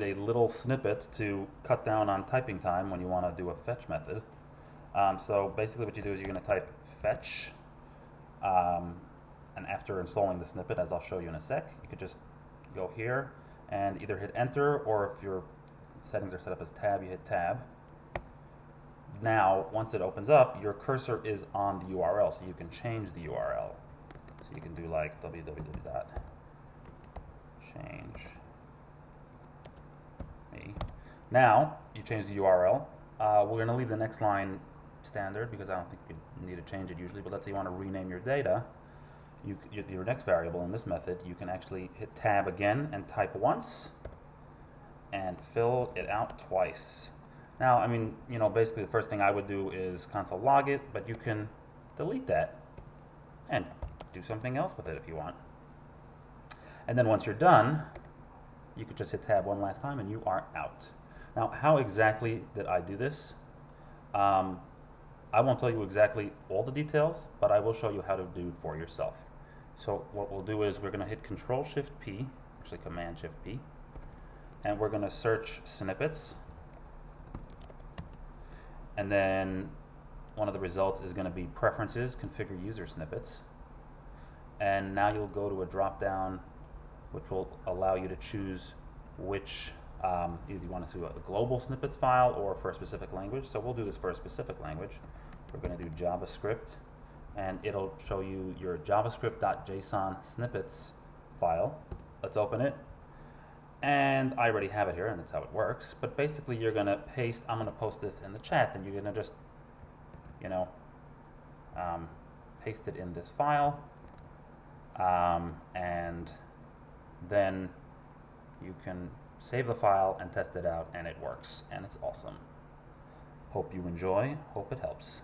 A little snippet to cut down on typing time when you want to do a fetch method. So basically what you do is you're going to type fetch, and after installing the snippet, as I'll show you in a sec, you could just go here and either hit enter, or if your settings are set up as tab, you hit tab. Now, once it opens up, your cursor is on the URL, so you can change the URL. So you can do like www.change. Now, you change the URL. We're going to leave the next line standard because I don't think you need to change it usually, but let's say you want to rename your data. Your next variable in this method, you can actually hit tab again and type once and fill it out twice. Now, I mean, basically the first thing I would do is console log it, but you can delete that and do something else with it if you want. And then once you're done, you could just hit tab one last time and you are out. Now, how exactly did I do this? I won't tell you exactly all the details, but I will show you how to do it for yourself. So what we'll do is we're going to hit Control-Shift-P, actually Command-Shift-P, and we're going to search snippets. And then one of the results is going to be Preferences, Configure User Snippets. And now you'll go to a drop-down which will allow you to choose which, either you want to do a global snippets file or for a specific language. So we'll do this for a specific language. We're going to do JavaScript, and it'll show you your javascript.json snippets file. Let's open it. And I already have it here, and that's how it works. But basically, you're going to paste, I'm going to post this in the chat, and you're going to just, paste it in this file. And then you can save the file and test it out, and it works, and it's awesome. Hope you enjoy, hope it helps.